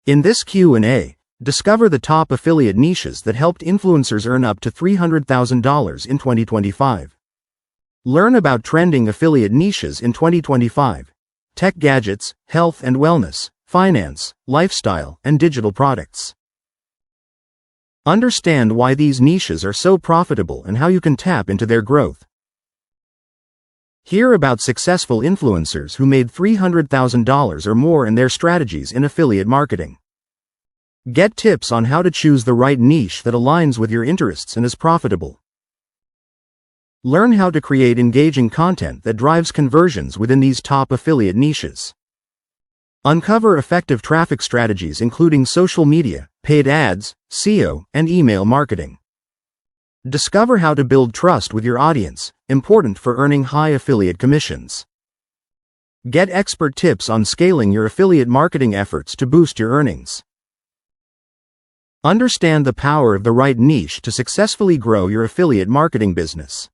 In this Q&A, discover the top affiliate niches that helped influencers earn up to $300,000 in 2025. Learn about trending affiliate niches in 2025: tech gadgets, health and wellness, finance, lifestyle, and digital products. Understand why these niches are so profitable and how you can tap into their growth. Hear about successful influencers who made $300,000 or more and their strategies in affiliate marketing. Get tips on how to choose the right niche that aligns with your interests and is profitable. Learn how to create engaging content that drives conversions within these top affiliate niches. Uncover effective traffic strategies including social media, paid ads, SEO, and email marketing. Discover how to build trust with your audience, important for earning high affiliate commissions. Get expert tips on scaling your affiliate marketing efforts to boost your earnings. Understand the power of the right niche to successfully grow your affiliate marketing business.